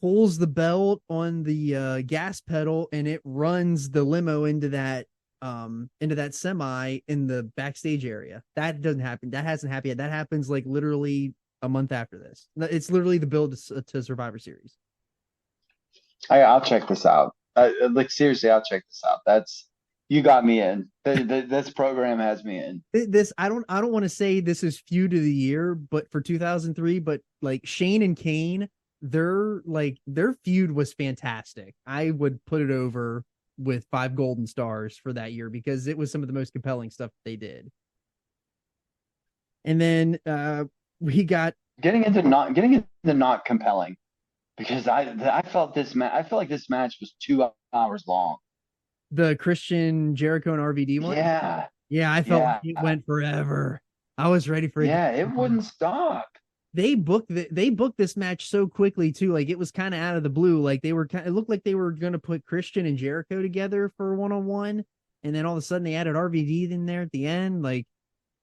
pulls the belt on the gas pedal, and it runs the limo into that semi in the backstage area. That doesn't happen. That hasn't happened yet. That happens like literally a month after this. It's literally the build to Survivor Series. I'll check this out. Like seriously, I'll check this out. That's you got me in. This program has me in. This I don't want to say this is feud of the year, but for 2003, but like Shane and Kane, their feud was fantastic. I would put it over with 5 golden stars for that year because it was some of the most compelling stuff they did. And then we got Getting into not compelling because I felt I felt like this match was 2 hours long. the Christian Jericho and RVD one. Yeah, Yeah, I felt like yeah, it went forever. I was ready for it. yeah. It wouldn't stop. They booked this match so quickly too. Like it was kind of out of the blue. Like it looked like they were going to put Christian and Jericho together for 1-on-1, and then all of a sudden they added RVD in there at the end. Like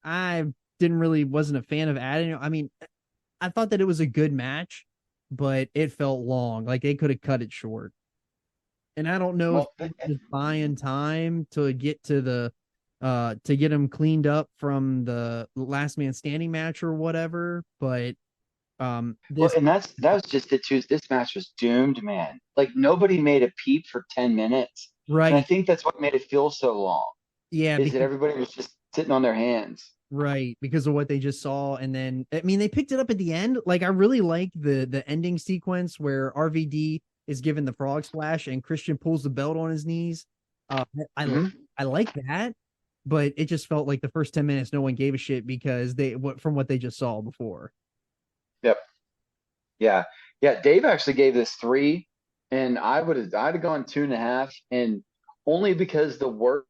I wasn't a fan of adding. I mean, I thought that it was a good match, but it felt long. Like they could have cut it short. And I don't know if Well, just buying time to get to the to get him cleaned up from the last man standing match or whatever, but this and that was just it too. This match was doomed, man. Like nobody made a peep for 10 minutes, and I right, think that's what made it feel so long. yeah, Is that because everybody was just sitting on their hands. right, because of what they just saw, and then I mean they picked it up at the end. Like I really like the ending sequence where RVD is given the frog splash and Christian pulls the belt on his knees. Uh, I Hmm. I like that, but it just felt like the first 10 minutes no one gave a shit because from what they just saw before. Yep. Yeah. Yeah. Dave actually gave this 3, and I'd have gone 2.5, and only because the work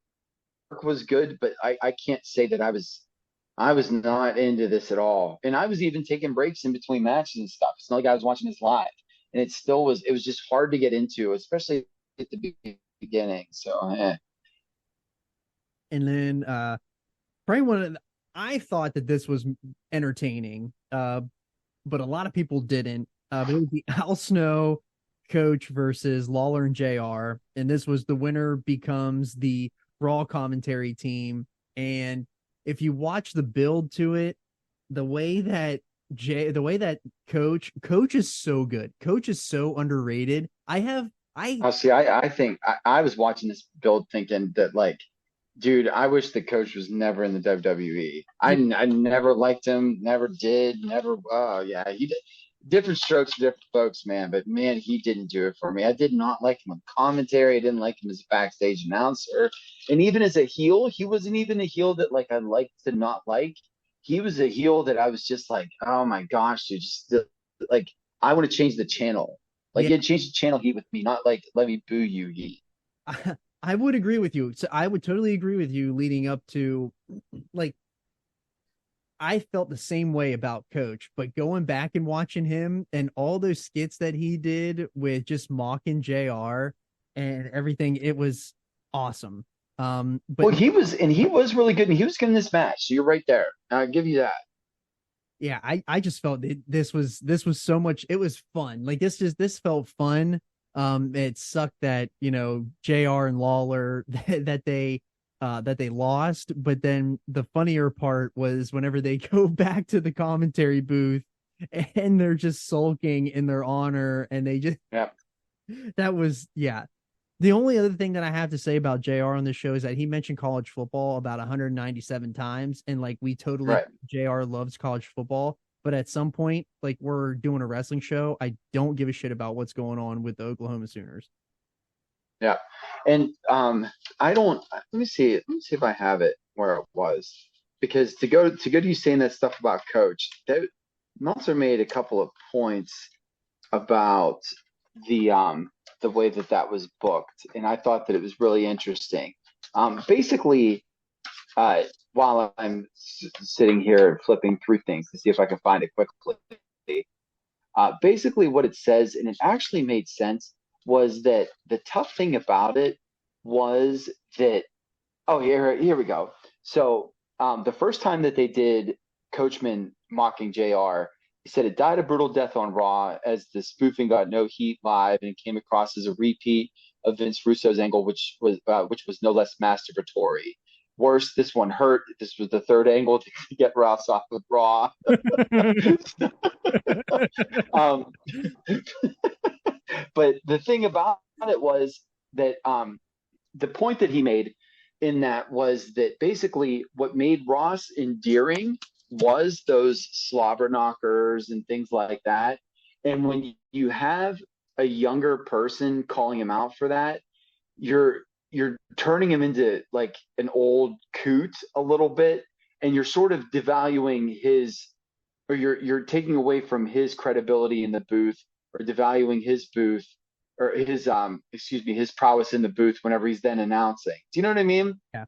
was good, but I can't say that I was not into this at all. And I was even taking breaks in between matches and stuff. It's not like I was watching this live. And it was just hard to get into, especially at the beginning. So And then probably I thought that this was entertaining, but a lot of people didn't. But it was the Al Snow coach versus Lawler and JR, and this was the winner becomes the Raw commentary team. And if you watch the build to it, the way that coach is so good. Coach is so underrated. I'll see. I think I was watching this build thinking that like, dude, I wish the coach was never in the WWE. I never liked him, never did, never. Oh yeah, he did. Different strokes for different folks, man. But man, he didn't do it for me. I did not like him on commentary. I didn't like him as a backstage announcer, and even as a heel, he wasn't even a heel that like I liked to not like. He was a heel that I was just like, oh my gosh, dude, just like I want to change the channel. Like yeah, you change the channel heat with me, not like let me boo you heat. I would agree with you. So I would totally agree with you leading up to like I felt the same way about Coach, but going back and watching him and all those skits that he did with just mocking JR and everything, it was awesome. But Well, he was really good, and he was good in this match. So you're right there. I'll give you that. Yeah, I just felt this was so much. It was fun. Like this felt fun. It sucked that JR and Lawler that they lost, but then the funnier part was whenever they go back to the commentary booth and they're just sulking in their honor, and they just Yeah. that was yeah. The only other thing that I have to say about JR on this show is that he mentioned college football about 197 times. And like, we totally, Right. JR loves college football. But at some point, like, we're doing a wrestling show, I don't give a shit about what's going on with the Oklahoma Sooners. Yeah. And I don't, let me see if I have it where it was. Because to you saying that stuff about coach, that Meltzer made a couple of points about the way that that was booked, and I thought that it was really interesting. Basically, while I'm sitting here flipping through things to see if I can find it quickly, basically what it says, and it actually made sense, was that the tough thing about it was that, oh, here we go. So the first time that they did Coachman mocking JR, he said it died a brutal death on Raw as the spoofing got no heat live and came across as a repeat of Vince Russo's angle, which was no less masturbatory. Worse, this one hurt. This was the third angle to get Ross off of Raw. But the thing about it was that the point that he made in that was that basically what made Ross endearing was those slobber knockers and things like that. And when you have a younger person calling him out for that, you're turning him into like an old coot a little bit, and you're sort of devaluing his, or you're taking away from his credibility in the booth, or devaluing his booth, or his prowess in the booth whenever he's then announcing. Do you know what I mean? Yeah.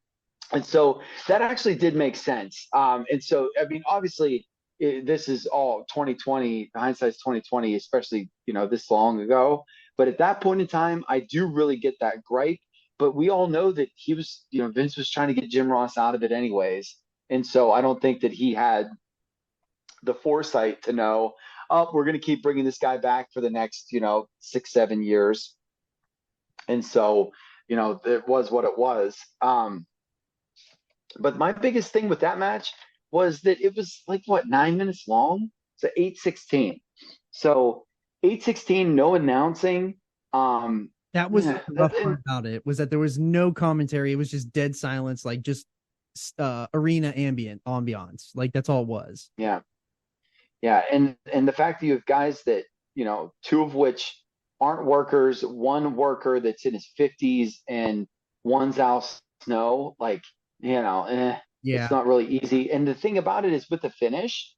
And so that actually did make sense. And so, I mean, obviously, this is all 2020, hindsight's 2020, especially, this long ago. But at that point in time, I do really get that gripe. But we all know that he was, Vince was trying to get Jim Ross out of it anyways. And so I don't think that he had the foresight to know, oh, we're going to keep bringing this guy back for the next, 6-7 years. And so, it was what it was. But my biggest thing with that match was that it was like, what, 9 minutes long? So 8:16. So 8:16, no announcing. That was the rough part about it, was that there was no commentary. It was just dead silence, like just arena ambiance. Like that's all it was. Yeah. Yeah. And the fact that you have guys that, two of which aren't workers, one worker that's in his 50s and one's Al Snow, like, Yeah. it's not really easy. And the thing about it is with the finish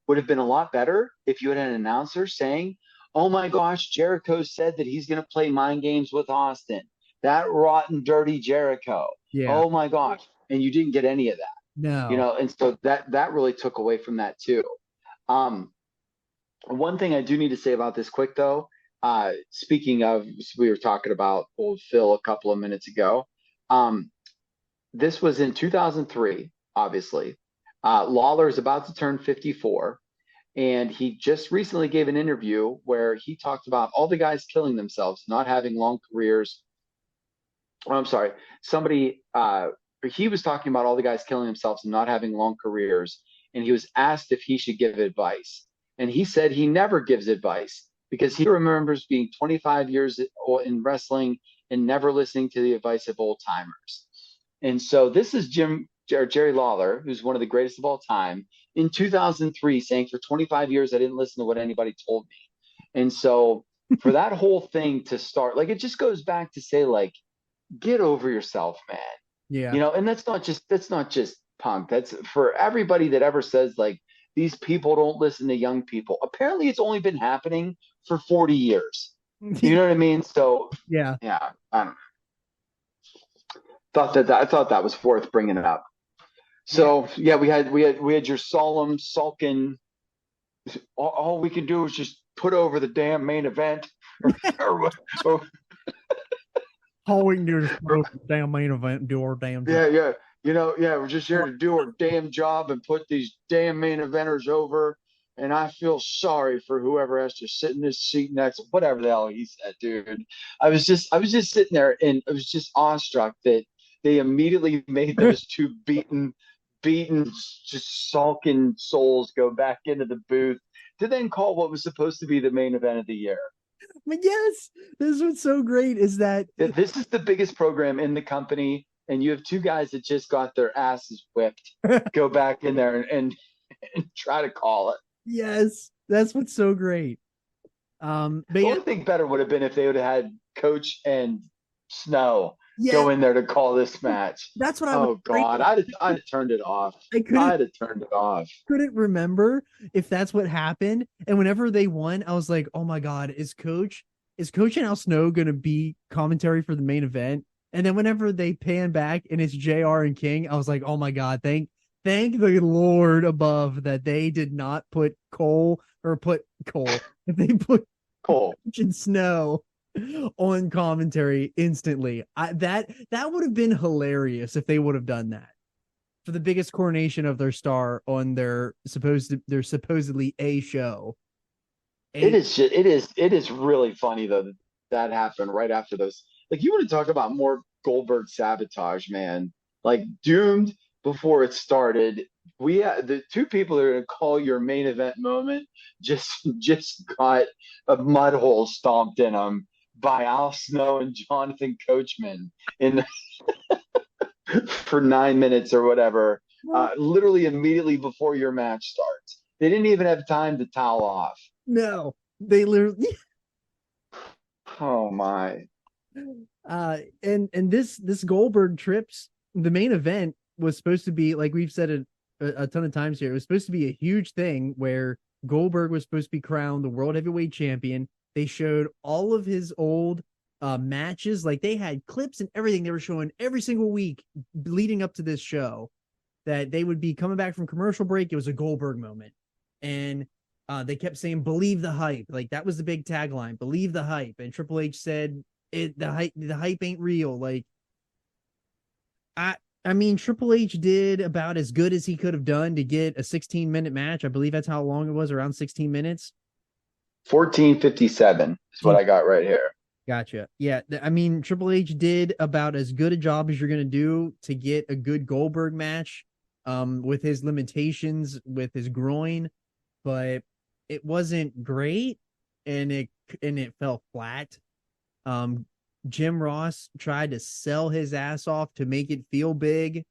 would have been a lot better if you had an announcer saying, oh my gosh, Jericho said that he's going to play mind games with Austin. That rotten, dirty Jericho. Yeah. Oh my gosh. And you didn't get any of that. No. And so that really took away from that too. One thing I do need to say about this quick though, speaking of, we were talking about old Phil a couple of minutes ago. This was in 2003, obviously. Lawler is about to turn 54, and he just recently gave an interview where he talked about all the guys killing themselves, not having long careers. Oh, I'm sorry. He was talking about all the guys killing themselves and not having long careers, and he was asked if he should give advice. And he said he never gives advice because he remembers being 25 years in wrestling and never listening to the advice of old timers. And so this is Jerry Lawler, who's one of the greatest of all time, in 2003 saying for 25 years, I didn't listen to what anybody told me. And so for that whole thing to start, like, it just goes back to say, like, get over yourself, man. Yeah. And that's not just Punk. That's for everybody that ever says, like, these people don't listen to young people. Apparently it's only been happening for 40 years. You know what I mean? So yeah, I don't know. I thought that was worth bringing it up. So yeah, we had your solemn, sulking. All we can do is just put over the damn main event. all we can do is put over the damn main event and do our damn job. Yeah. Yeah, we're just here to do our damn job and put these damn main eventers over. And I feel sorry for whoever has to sit in this seat next, whatever the hell he said, dude. I was just sitting there and I was just awestruck that they immediately made those two beaten, just sulking souls go back into the booth to then call what was supposed to be the main event of the year. But yes, this is what's so great is that This is the biggest program in the company, and you have two guys that just got their asses whipped go back in there and try to call it. yes, that's what's so great. But The yeah, only thing better would have been if they would have had Coach and Snow yeah, go in there to call this match. that's what I was Oh afraid God, of. I'd have turned it off. I couldn't I'd have turned it off. couldn't remember if that's what happened. And whenever they won, I was like, oh my God, is Coach and Al Snow gonna be commentary for the main event? And then whenever they pan back and it's JR and King, I was like, oh my God, thank the Lord above that they did not put Cole or put Cole. If they put Cool. Coach and Snow on commentary instantly. That would have been hilarious if they would have done that for the biggest coronation of their star on their supposedly a show. It is it is really funny though that happened right after those. Like, you want to talk about more Goldberg sabotage, man. Like, doomed before it started. The two people that are going to call your main event moment just got a mud hole stomped in them by Al Snow and Jonathan Coachman in for 9 minutes or whatever. Literally immediately before your match starts. They didn't even have time to towel off. No, they literally Oh my. and this Goldberg trips, the main event was supposed to be, like we've said it a ton of times here, it was supposed to be a huge thing where Goldberg was supposed to be crowned the world heavyweight champion. They showed all of his old matches, like they had clips and everything they were showing every single week leading up to this show, that they would be coming back from commercial break. It was a Goldberg moment. And they kept saying, believe the hype. Like that was the big tagline, believe the hype. And Triple H said, the hype ain't real. Like, I mean, Triple H did about as good as he could have done to get a 16-minute match. I believe that's how long it was, around 16 minutes. 14:57 is what I got right here. Gotcha. Yeah, I mean, Triple H did about as good a job as you're going to do to get a good Goldberg match, with his limitations with his groin, but it wasn't great, and it fell flat. Jim Ross tried to sell his ass off to make it feel big,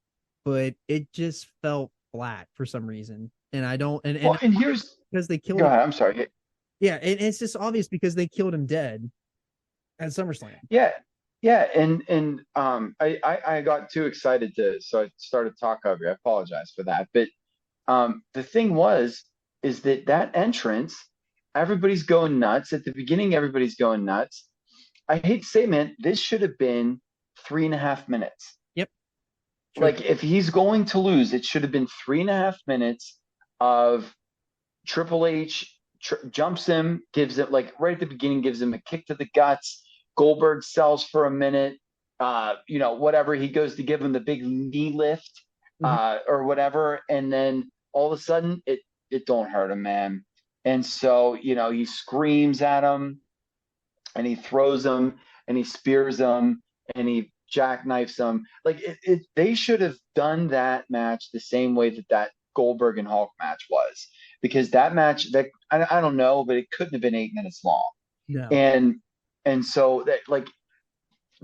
but it just felt flat for some reason. And I don't and Well, and here's because they killed go him. ahead. I'm sorry. Yeah, and it's just obvious because they killed him dead at SummerSlam. Yeah, yeah, and I got too excited so I started to talk over you. I apologize for that. But the thing is that entrance, everybody's going nuts at the beginning. Everybody's going nuts. I hate to say, man, this should have been 3.5 minutes. Yep. Sure. Like, if he's going to lose, it should have been 3.5 minutes of Triple H jumps him, gives it, like, right at the beginning, gives him a kick to the guts. Goldberg sells for a minute. Whatever. He goes to give him the big knee lift, or whatever, and then all of a sudden, it don't hurt him, man. And so, he screams at him, and he throws him, and he spears him, and he jackknifes him. Like, they should have done that match the same way that Goldberg and Hulk match was, because that match, that I don't know, but it couldn't have been 8 minutes long. No. And so that, like,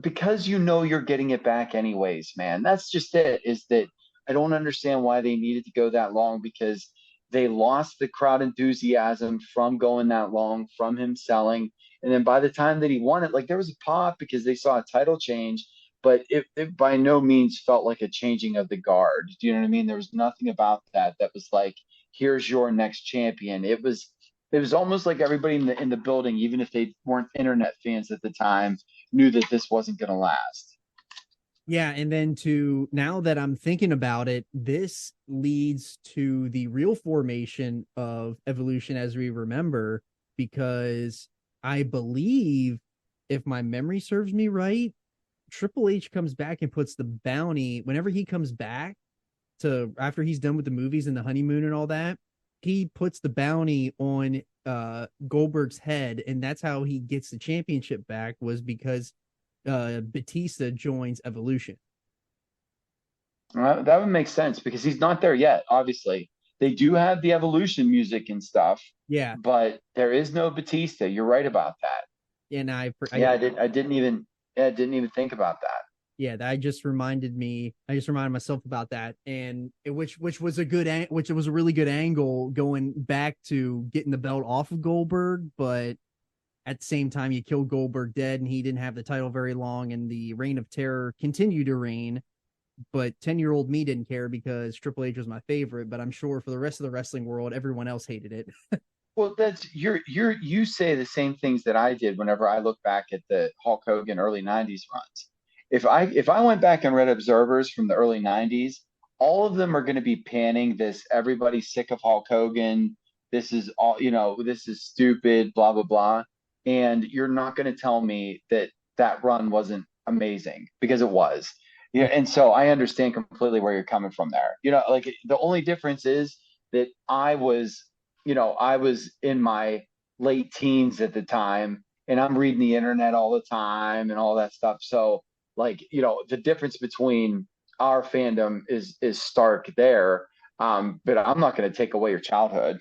because you're getting it back anyways, man. That's just it. Is that I don't understand why they needed to go that long, because they lost the crowd enthusiasm from going that long, from him selling. And then by the time that he won it, like, there was a pop because they saw a title change, but it by no means felt like a changing of the guard. Do you know what I mean? There was nothing about that was like, here's your next champion. It was almost like everybody in the building, even if they weren't internet fans at the time, knew that this wasn't going to last. Yeah, and then now that I'm thinking about it, this leads to the real formation of Evolution as we remember, because I believe, if my memory serves me right, Triple H comes back and puts the bounty whenever he comes back to after he's done with the movies and the honeymoon and all that. He puts the bounty on Goldberg's head, and that's how he gets the championship back. Was because Batista joins Evolution. That would make sense because he's not there yet. Obviously, they do have the Evolution music and stuff, Yeah, but there is no Batista. You're right about that. and Yeah, I didn't even think about that. yeah, that just reminded me. I just reminded myself about that, and which was a good, which was a really good angle going back to getting the belt off of Goldberg, but at the same time, you killed Goldberg dead, and he didn't have the title very long, and the Reign of Terror continued to reign. But 10-year-old me didn't care because Triple H was my favorite. But I'm sure for the rest of the wrestling world, everyone else hated it. Well, that's you say the same things that I did whenever I look back at the Hulk Hogan early '90s runs. If I went back and read observers from the early '90s, all of them are going to be panning this. Everybody's sick of Hulk Hogan. This is all this is stupid. Blah blah blah. And you're not going to tell me that that run wasn't amazing because it was. Yeah, and so I understand completely where you're coming from there. Like the only difference is that I was in my late teens at the time, and I'm reading the internet all the time and all that stuff. So, like, the difference between our fandom is stark there. But I'm not going to take away your childhood.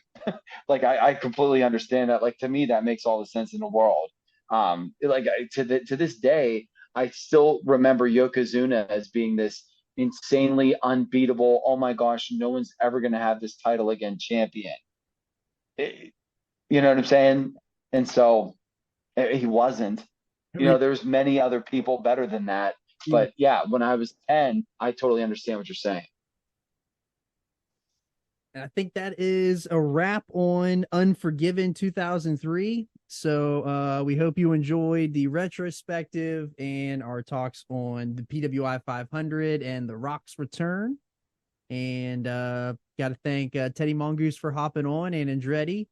Like, I completely understand that. Like, to me, that makes all the sense in the world. To this day, I still remember Yokozuna as being this insanely unbeatable. Oh my gosh, no one's ever going to have this title again, champion. You know what I'm saying? And so he wasn't. There's many other people better than that. But yeah, when I was 10, I totally understand what you're saying. And I think that is a wrap on Unforgiven 2003. So we hope you enjoyed the retrospective and our talks on the PWI 500 and The Rock's return. And got to thank Teddy Mongoose for hopping on and Andretti.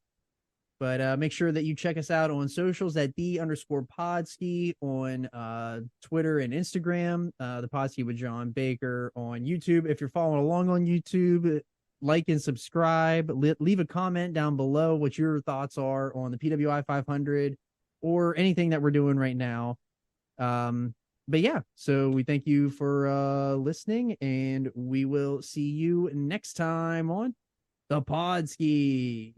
But make sure that you check us out on socials at _Podski on Twitter and Instagram. The Podski with John Baker on YouTube. If you're following along on YouTube, like and subscribe. Leave a comment down below what your thoughts are on the PWI 500 or anything that we're doing right now. But yeah, so we thank you for listening, and we will see you next time on the Podski.